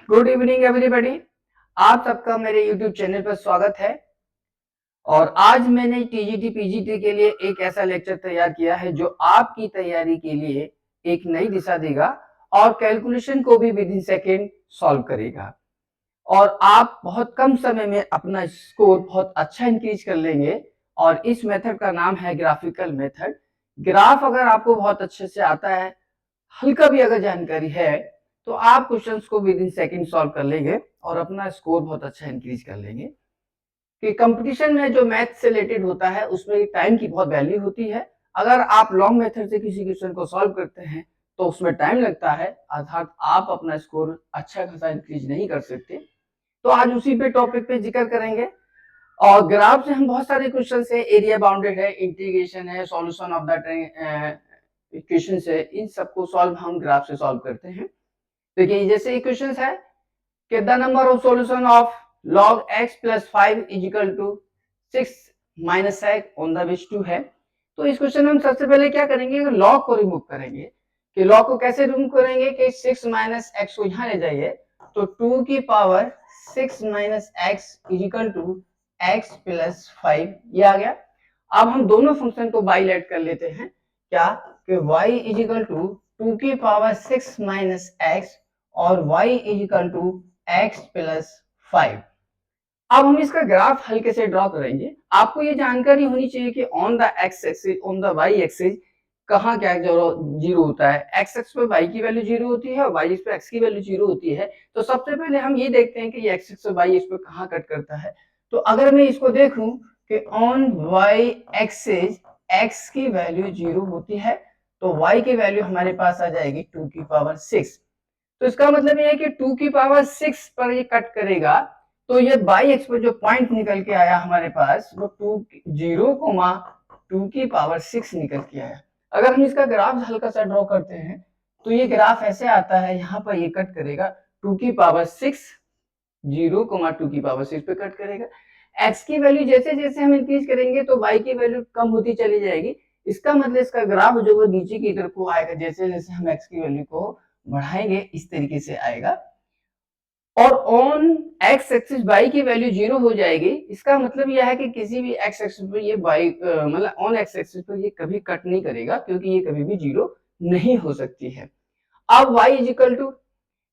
Good evening everybody. आप सबका मेरे यूट्यूब चैनल पर स्वागत है। और आज मैंने टीजीटी पीजीटी के लिए एक ऐसा लेक्चर तैयार किया है जो आपकी तैयारी के लिए एक नई दिशा देगा और कैलकुलेशन को भी विद इन सेकेंड सॉल्व करेगा और आप बहुत कम समय में अपना स्कोर बहुत अच्छा इंक्रीज कर लेंगे। और इस मेथड का नाम है ग्राफिकल मेथड। ग्राफ अगर आपको बहुत अच्छे से आता है, हल्का भी अगर जानकारी है, तो आप क्वेश्चंस को विद इन सेकंड सॉल्व कर लेंगे और अपना स्कोर बहुत अच्छा इंक्रीज कर लेंगे। कि कंपटीशन में जो मैथ से रिलेटेड होता है उसमें टाइम की बहुत वैल्यू होती है। अगर आप लॉन्ग मेथड से किसी क्वेश्चन को सॉल्व करते हैं तो उसमें टाइम लगता है, अर्थात आप अपना स्कोर अच्छा खासा इंक्रीज नहीं कर सकते। तो आज उसी पे टॉपिक पे जिक्र करेंगे। और ग्राफ से हम बहुत सारे क्वेश्चन है, एरिया बाउंडेड है, इंटीग्रेशन है, सॉल्यूशन ऑफ द इक्वेशन है, इन सबको सॉल्व हम ग्राफ से सॉल्व करते हैं। देखिए जैसे इक्वेशन है कि the number of solution of log x plus 5 is equal to 6 minus x on the base 2 है। तो इस क्वेश्चन में हम सबसे पहले क्या करेंगे, log को रिमूव करेंगे। कि log को कैसे रिमूव करेंगे कि 6 माइनस एक्स को यहाँ ले जाइए तो 2 की power 6 minus x is equal to x plus 5, ये आ गया। अब हम दोनों फंक्शन को बाइलेट कर लेते हैं। क्या कि y इज इक्वल टू 2 की पावर 6 माइनस एक्स और y is equal to x plus 5। अब हम इसका ग्राफ हल्के से ड्रॉ करेंगे। आपको ये जानकारी होनी चाहिए कि on the x axis, on the y axis कहाँ क्या जीरो होता है। एक्स एक्स पे वाई की वैल्यू जीरो होती है और वाई एक्स पे एक्स की वैल्यू जीरो होती है। तो सबसे पहले हम ये देखते हैं कि ये एक्स एक्स और वाई एक्स पे कहाँ कट करता है। तो अगर मैं इसको देखूं कि ऑन वाई एक्सिस एक्स की वैल्यू जीरो होती है तो वाई की वैल्यू हमारे पास आ जाएगी 2 की पावर 6। तो इसका मतलब ये है कि 2 की पावर 6 पर ये कट करेगा। तो ये बाई एक्स पर जो पॉइंट निकल के आया हमारे पास वो 2 की पावर 6 निकल के आया। अगर हम इसका ग्राफ हल्का सा ड्रॉ करते हैं तो ये ग्राफ ऐसे आता है, यहाँ पर ये कट करेगा 2 की पावर 6, 2 की पावर 6 पे कट करेगा। एक्स की वैल्यू जैसे जैसे हम इंक्रीज करेंगे तो वाई की वैल्यू कम होती चली जाएगी। इसका मतलब इसका ग्राफ जो वो नीचे की तरफ को आएगा, जैसे जैसे हम एक्स की वैल्यू को बढ़ाएंगे इस तरीके से आएगा। और ऑन एक्स एक्सिस वाई की वैल्यू जीरो हो जाएगी। इसका मतलब यह है कि किसी भी एक्स एक्सिस पर ये वाई मतलब ऑन एक्स एक्सिस पर ये कभी कट नहीं करेगा, क्योंकि ये कभी भी जीरो नहीं हो सकती है। अब y इज इक्वल टू,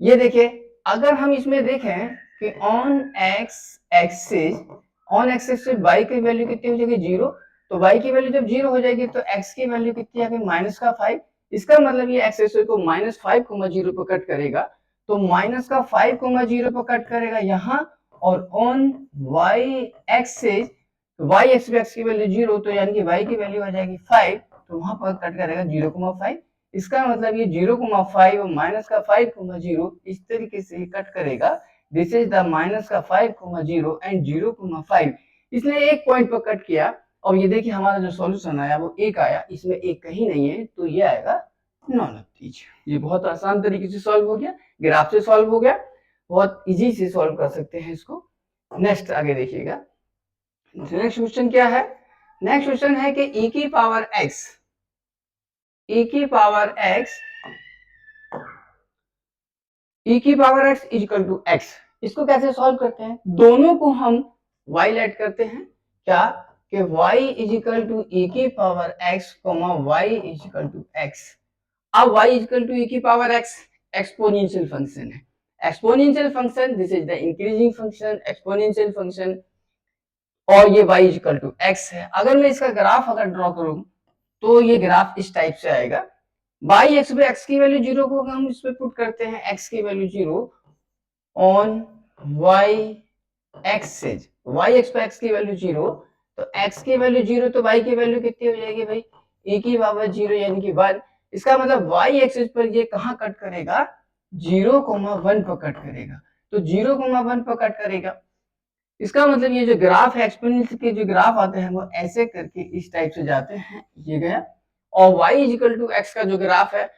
ये देखिए अगर हम इसमें देखें कि ऑन एक्स एक्सिस वाई की वैल्यू कितनी हो जाएगी, जीरो। तो y की वैल्यू जब जीरो हो जाएगी तो x की वैल्यू कितनी आ गई, माइनस का 5। इसका मतलब ये एक्स एक्सिस को माइनस 5,0 पर कट करेगा। तो माइनस का 5,0 पर कट करेगा यहाँ। और ऑन y एक्सिस वाई एक्स पे एक्स की वैल्यू जीरो, तो यानी कि y की वैल्यू आ जाएगी 5, तो वहां पर कट करेगा 0,5। इसका मतलब ये 0,5 और माइनस का 5,0 इस तरीके से कट करेगा। दिस इज द माइनस का 5,0 एंड 0,5। इसने एक पॉइंट पर कट किया और ये देखिए हमारा जो सॉल्यूशन आया वो एक आया, इसमें एक कहीं नहीं है, तो ये आएगा नॉन ऑफ। ये बहुत आसान तरीके से सॉल्व हो गया, ग्राफ से सॉल्व हो गया, बहुत इजी से सॉल्व कर सकते हैं इसको। नेक्स्ट आगे देखिएगा, नेक्स्ट क्वेश्चन क्या है। नेक्स्ट क्वेश्चन है कि e की पावर x, e की power x is equal to x। इसको कैसे सॉल्व करते हैं, दोनों को हम y लेट करते हैं। क्या कि y is equal to e की power x, y is equal to x। अब y is equal to e की पावर x एक्सपोनेंशियल फंक्शन है। Exponential function, this is the increasing function, exponential function, और ये y is equal to x है। अगर मैं इसका ग्राफ अगर ड्रॉ करूं तो ये ग्राफ इस टाइप से आएगा। बाई एक्स पे एक्स की वैल्यू जीरो को हम इस पे पुट करते हैं, एक्स की value zero on y axis, y axis पे एक्स की वैल्यू जीरो, तो एक्स की वैल्यू जीरो तो वाई की वैल्यू कितनी हो जाएगी भाई, e की पावर जीरो यानी कि 1। इसका मतलब वाई एक्सिस पर ये कहाँ कट करेगा, 0,1 पर कट करेगा। तो 0,1 पर कट करेगा। इसका मतलब ये जो ग्राफ है, एक्सपोनेंशियल के जो ग्राफ आते हैं वो ऐसे करके इस टाइप से जाते हैं, ये गया। और y is equal to x का जो ग्राफ है,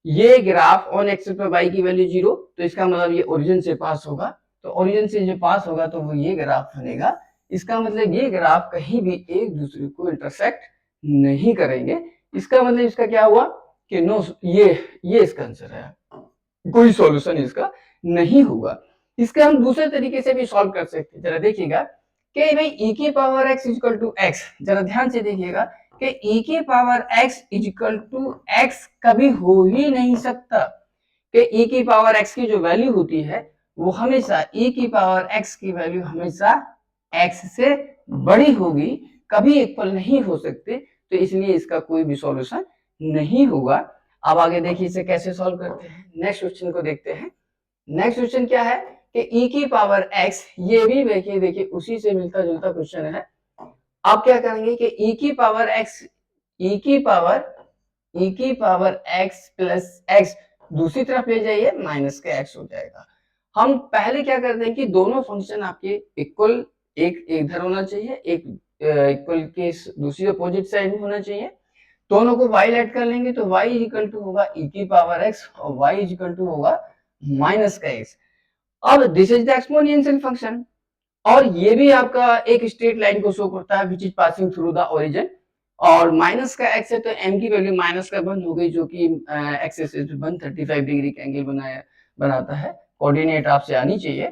ये ग्राफ ऑन एक्स पर y की वैल्यू जीरो, तो इसका मतलब ये ओरिजिन से पास होगा। तो ओरिजिन से जो पास होगा तो वो ये ग्राफ बनेगा। इसका मतलब ये ग्राफ कहीं भी एक दूसरे को इंटरसेक्ट नहीं करेंगे। इसका मतलब इसका क्या हुआ कि नो, ये इसका आंसर है, कोई सॉल्यूशन इसका नहीं होगा। इसके हम दूसरे तरीके से भी सॉल्व कर सकते हैं। जरा देखिएगा कि भाई e की power x equal to x, जरा ध्यान से देखिएगा कि e की power x equal to x कभी हो ही नहीं सकता कि e की पावर x की जो वैल्यू होती है वो हमेशा e की पावर x की वैल्यू हमेशा x से बड़ी होगी, कभी इक्वल नहीं हो सकते। तो इसलिए इसका कोई भी सॉल्यूशन नहीं होगा। अब आगे देखिए इसे कैसे सॉल्व करते हैं। नेक्स्ट क्वेश्चन को देखते हैं। नेक्स्ट क्वेश्चन क्या है कि e की पावर x, ये भी देखिए उसी से मिलता जुलता क्वेश्चन है। आप क्या करेंगे कि e की पावर x, e की पावर x प्लस x दूसरी तरफ ले जाइए, माइनस का x हो जाएगा। हम पहले क्या करते हैं कि दोनों फंक्शन आपके इक्वल, एक इधर होना चाहिए, एक इक्वल के दूसरी अपोजिट साइड में होना चाहिए। दोनों को y ऐड कर लेंगे तो y इक्वल टू होगा e की पावर x और y इक्वल टू होगा माइनस का x। अब this is the exponential function और ये भी आपका एक स्ट्रेट लाइन को शो करता है विच is passing through the origin. और माइनस का x है तो m की वैल्यू माइनस का 1 हो गई, जो कि x एक्सिस पे 135 डिग्री का एंगल बनाता है। कोऑर्डिनेट आपसे आनी चाहिए।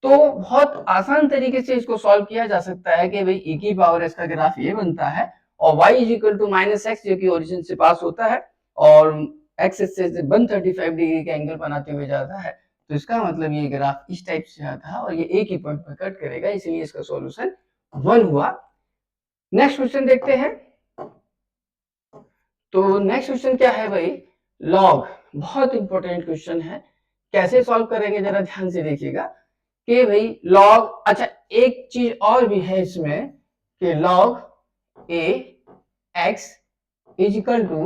तो बहुत आसान तरीके से इसको सॉल्व किया जा सकता है कि भाई e की पावर x का ग्राफ ये बनता है और y is equal to minus x, जो कि ओरिजिन से पास होता है और x एक्सिस से 135 डिग्री का एंगल बनाते हुए जाता है। तो इसका मतलब ये ग्राफ इस टाइप से आता है और ये एक ही पॉइंट पर कट करेगा, इसलिए इसका सॉल्यूशन 1 हुआ। नेक्स्ट क्वेश्चन देखते हैं। तो नेक्स्ट क्वेश्चन क्या है भाई, लॉग। बहुत इंपॉर्टेंट क्वेश्चन है, कैसे सॉल्व करेंगे जरा ध्यान से देखिएगा कि भाई लॉग, अच्छा एक चीज और भी है इसमें कि log a x is equal to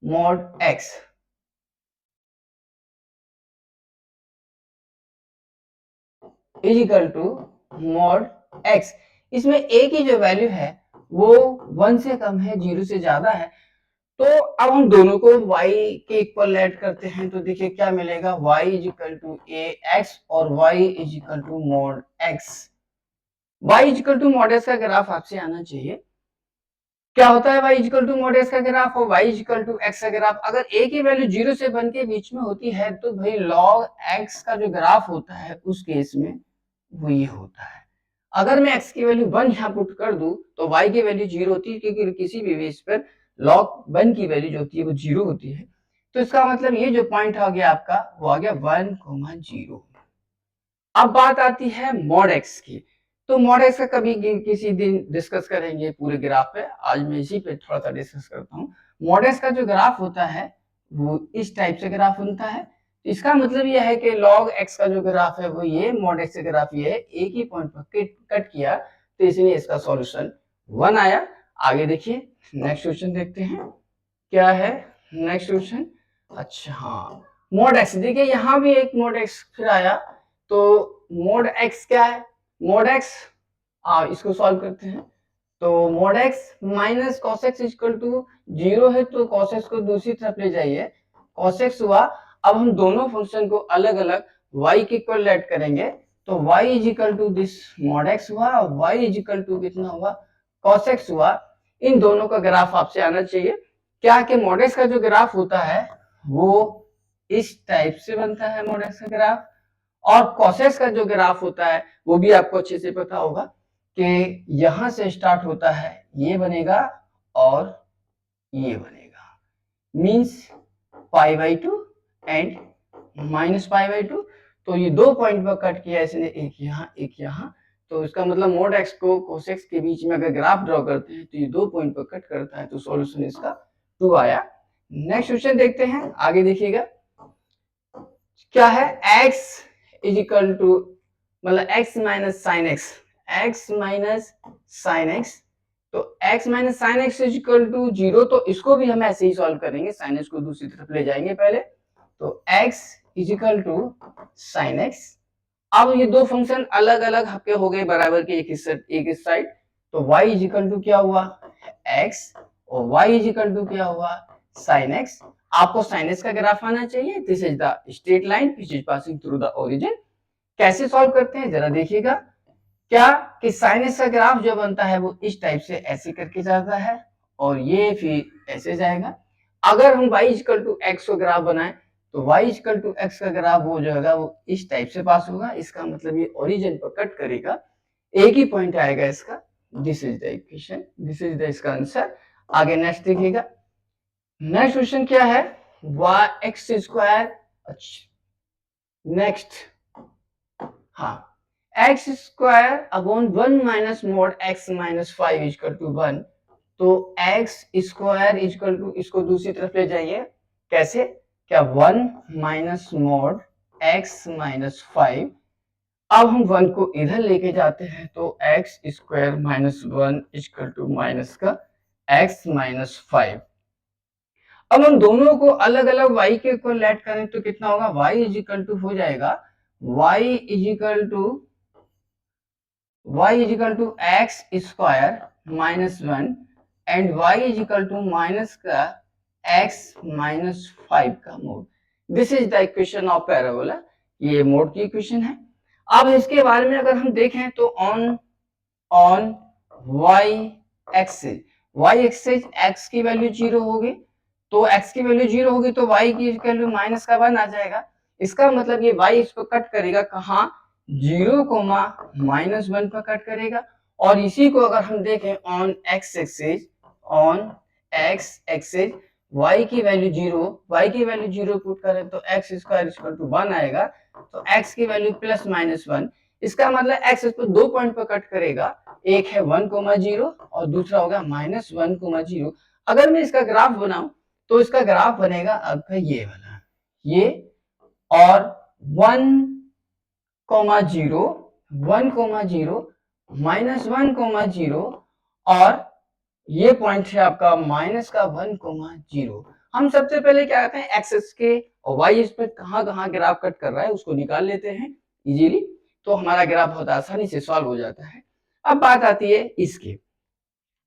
mod x. Is equal to mod x. इसमें a की जो वैल्यू है वो 1 से कम है, 0 से ज्यादा है। तो अब हम दोनों को y के इक्वल ऐड करते हैं तो देखिए क्या मिलेगा, y is equal to a x और y is equal to mod x. y is equal to mod x का ग्राफ आपसे आना चाहिए। क्या होता है y equal to mod x का ग्राफ और y इक्वल टू x का ग्राफ, अगर a की वैल्यू 0 से 1 के बीच में होती है तो भाई log x का जो ग्राफ होता है उस केस में वो ये होता है। अगर मैं x की वैल्यू 1 यहाँ पुट कर दूं तो y की वैल्यू 0 होती है, क्योंकि किसी भी बेस पर log 1 की वैल्यू जो होती है वो 0 होती है। तो इसका मतलब ये जो पॉइंट आ गया आपका वो आ गया 1,0। अब बात आती है मॉड एक्स की। तो मॉड एक्स का कभी किसी दिन डिस्कस करेंगे पूरे ग्राफ पे, आज मैं इसी पे थोड़ा सा डिस्कस करता हूँ। मॉड एक्स का जो ग्राफ होता है वो इस टाइप से ग्राफ बनता है। इसका मतलब यह है कि log x का जो ग्राफ है वो ये, मॉड एक्स का ग्राफ ये है, एक ही पॉइंट पर कट किया तो इसलिए इसका सॉल्यूशन 1 आया। आगे देखिए नेक्स्ट क्वेश्चन देखते हैं क्या है नेक्स्ट क्वेश्चन। अच्छा हाँ, मॉड एक्स, देखिए यहाँ भी एक मॉड एक्स फिर आया। तो मोड एक्स क्या है, मोड एक्स इसको सॉल्व करते हैं। तो mod x minus cos x equal to 0 है तो कॉस एक्स को दूसरी तरफ ले जाइए, कॉस एक्स हुआ। अब हम दोनों फंक्शन को अलग अलग y के इक्वल ऐड करेंगे तो y is equal to this mod x हुआ और y इज इक्वल टू कितना हुआ, कॉस एक्स हुआ। इन दोनों का ग्राफ आपसे आना चाहिए। क्या कि मॉड एक्स का जो ग्राफ होता है वो इस टाइप से बनता है मॉड एक्स का ग्राफ, और कॉसेक्स का जो ग्राफ होता है वो भी आपको अच्छे से पता होगा कि यहां से स्टार्ट होता है, ये बनेगा और ये बनेगा, मींस π/2 एंड -π/2। तो ये दो पॉइंट पर कट किया इसने, एक यहाँ एक यहाँ। तो इसका मतलब मोड एक्स को कोसेक्स के बीच में अगर ग्राफ ड्रॉ करते हैं तो ये दो पॉइंट पर कट करता है, तो सॉल्यूशन इसका 2 आया। नेक्स्ट क्वेश्चन देखते हैं, आगे देखिएगा क्या है, x इज इक्वल टू मतलब x minus sine x, x minus sine x. तो x minus sine x is equal to 0, तो इसको भी हम ऐसे ही सॉल्व करेंगे, साइन एक्स को दूसरी तरफ ले जाएंगे पहले। तो x is equal to sine x. अब ये दो फंक्शन अलग अलग आपके हो गए बराबर के, एक इस साइड। तो y इज इक्वल टू क्या हुआ, x, और y इज इक्वल टू क्या हुआ, साइन एक्स। आपको साइन एक्स का ग्राफ आना चाहिए। This is the straight line which is passing through the origin. कैसे सॉल्व करते हैं जरा देखिएगा, क्या कि साइन एक्स का ग्राफ जो बनता है वो इस टाइप से ऐसे करके जाता है और ये फिर ऐसे जाएगा। अगर हम y इक्वल टू एक्स को ग्राफ बनाएं तो y इक्वल टू एक्स का ग्राफ वो जो है वो इस टाइप से पास होगा। इसका मतलब ये ओरिजिन पर कट करेगा, एक ही पॉइंट आएगा इसका। This is the equation, this is the इसका आंसर। आगे नेक्स्ट देखिएगा। नेक्स्ट क्वेश्चन क्या है, y एक्स स्क्वायर। नेक्स्ट, हाँ, x square upon 1 minus mod x minus 5 equal to 1। तो एक्स स्क्वायर इक्वल टू, इसको दूसरी तरफ ले जाइए। कैसे, क्या 1 माइनस मॉड एक्स माइनस 5। अब हम 1 को इधर लेके जाते हैं तो x square minus 1 equal to minus का एक्स माइनस 5। अब हम दोनों को अलग अलग y के ऊपर लेट करें तो कितना होगा, y इज इक्वल टू हो जाएगा y is equal to x square minus 1 and y is equal to minus का x माइनस 5 का mod. This is the equation of parabola, ये मोड की इक्वेशन है। अब इसके बारे में अगर हम देखें तो ऑन y एक्सिस x की वैल्यू 0 होगी, तो x की वैल्यू 0 होगी तो y की वैल्यू माइनस का 1 आ जाएगा। इसका मतलब ये y इसको कट करेगा कहाँ, 0 कोमा माइनस 1 पर कट करेगा। और इसी को अगर हम देखें ऑन x एक्सिस y की वैल्यू 0 पुट करें तो x स्क्वायर इक्वल टू 1 आएगा। तो x की वैल्यू प्लस माइनस 1, इसका मतलब x इसको 2 पॉइंट पर कट करेगा, एक है 1,0 और दूसरा होगा माइनस 1,0। अगर मैं इसका ग्राफ बनाऊं तो इसका ग्राफ बनेगा आपका ये वाला, ये और 1,0 माइनस 1,0 और ये पॉइंट है आपका माइनस का 1,0। हम सबसे पहले क्या करते हैं, एक्सेस के और वाई इस पे कहाँ ग्राफ कट कर रहा है उसको निकाल लेते हैं इजीली, तो हमारा ग्राफ बहुत आसानी से सॉल्व हो जाता है। अब बात आती है इसके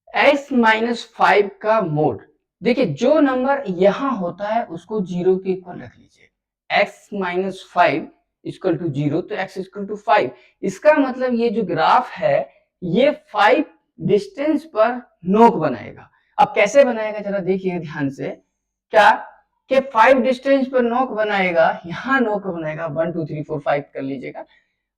x माइनस 5 का मोड। देखिए जो नंबर यहां होता है उसको 0 के इक्वल रख लीजिए। x माइनस 5 इक्वल टू 0 तो x इक्वल टू 5। इसका मतलब ये जो ग्राफ है ये 5 डिस्टेंस पर नोक बनाएगा। अब कैसे बनाएगा जरा देखिए ध्यान से, क्या कि 5 डिस्टेंस पर नोक बनाएगा, यहां नोक बनाएगा 1 2 3 4 5 कर लीजिएगा।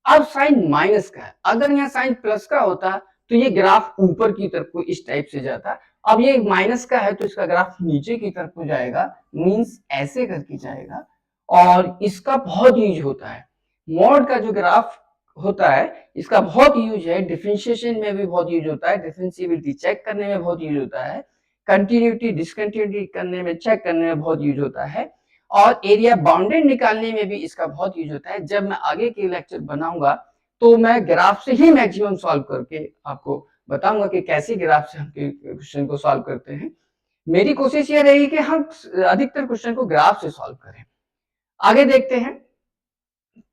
अब साइन माइनस का है, अगर यहाँ साइन प्लस का होता तो ये ग्राफ ऊपर की तरफ को इस टाइप से जाता। अब ये माइनस का है तो इसका ग्राफ नीचे की तरफ को जाएगा, मींस ऐसे करके जाएगा। और इसका बहुत यूज होता है, मॉड का जो ग्राफ होता है इसका बहुत यूज है, डिफरेंशिएशन में भी बहुत यूज होता है, डिफरेंशिएबिलिटी चेक करने में बहुत यूज होता है, कंटिन्यूटी डिसकंटिन्यूटी करने में, चेक करने में बहुत यूज होता है, और एरिया बाउंडेड निकालने में भी इसका बहुत यूज होता है। जब मैं आगे के लेक्चर बनाऊंगा तो मैं ग्राफ से ही मैक्सिमम सॉल्व करके आपको बताऊंगा कि कैसे ग्राफ से हम क्वेश्चन को सॉल्व करते हैं। मेरी कोशिश ये रहेगी कि हम अधिकतर क्वेश्चन को ग्राफ से सॉल्व करें। आगे देखते हैं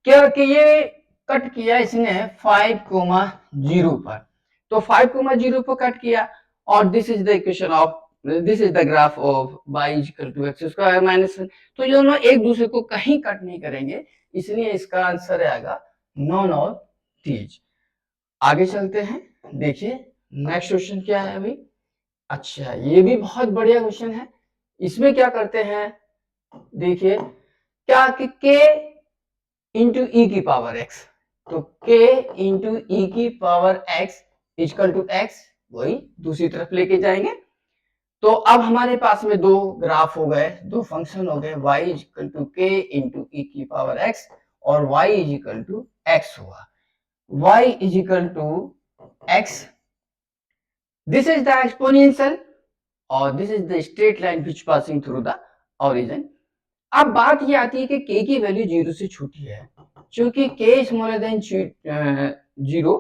क्या कि ये कट किया इसने 5,0 पर, तो 5,0 पर कट किया और this is the equation of, this is the graph of y equal to x square minus 1। तो ये दोनों एक दूसरे को कहीं कट नहीं करेंगे, इसलिए इसका आंसर आएगा नॉन ऑफ दीज। आगे चलते हैं, देखिए नेक्स्ट क्वेश्चन क्या है अभी। अच्छा ये भी बहुत बढ़िया क्वेश्चन है। इसमें क्या करते हैं, देखिए क्या कि k इंटू ई की पावर x, तो k इंटू ई की power x equal to x, वही दूसरी तरफ लेके जाएंगे। तो अब हमारे पास में दो ग्राफ हो गए, दो फंक्शन हो गए, y equal to k into ई की पावर x और y इक्वल टू x हुआ। y is equal to x, this is the exponential और this is the straight line which passing through the origin। अब बात ये आती है कि k की वैल्यू 0 से छोटी है, क्योंकि k स्मॉलर देन 0।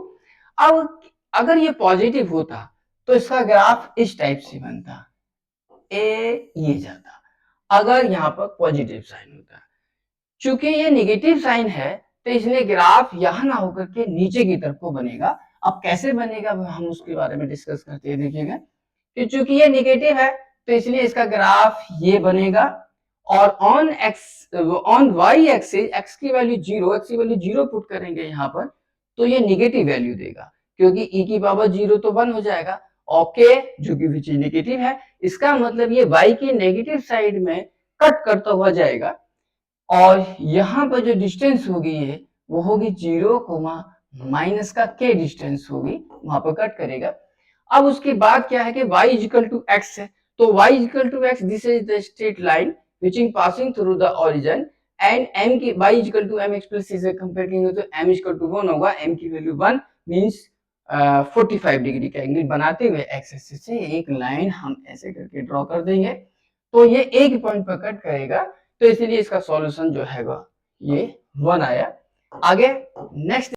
अब अगर ये पॉजिटिव होता तो इसका ग्राफ इस टाइप से बनता, ये जाता। अगर यहाँ पर पॉजिटिव साइन होता, चूंकि ये नेगेटिव साइन है तो इसलिए ग्राफ यहां ना होकर के नीचे की तरफ को बनेगा। अब कैसे बनेगा हम उसके बारे में डिस्कस करते हैं। देखिएगा कि चूंकि ये नेगेटिव है तो इसलिए इसका ग्राफ ये बनेगा, और ऑन वाई एक्सिस एक्स की वैल्यू 0 पुट करेंगे यहाँ पर तो ये नेगेटिव वैल्यू देगा, क्योंकि e की पावर 0 तो 1 हो जाएगा और k जो कि विच नेगेटिव है, इसका मतलब ये y की नेगेटिव साइड में कट करता हुआ जाएगा। और यहाँ पर जो डिस्टेंस होगी है वो होगी 0, माइनस का k डिस्टेंस होगी, वहां पर कट करेगा। अब उसके बाद क्या है कि y इक्वल टू एक्स है, तो y equal to x, this is the straight line which is passing through the origin and m की y equal to m x plus c से कंपेयर करेंगे तो m इक्वल टू 1 होगा, m की वैल्यू 1 means 45 degree का angle बनाते हुए एक्स एक्सिस से एक लाइन हम ऐसे करके ड्रॉ कर देंगे, तो ये एक पॉइंट पर कट करेगा, तो इसलिए इसका सॉल्यूशन जो है ये 1 आया। आगे नेक्स्ट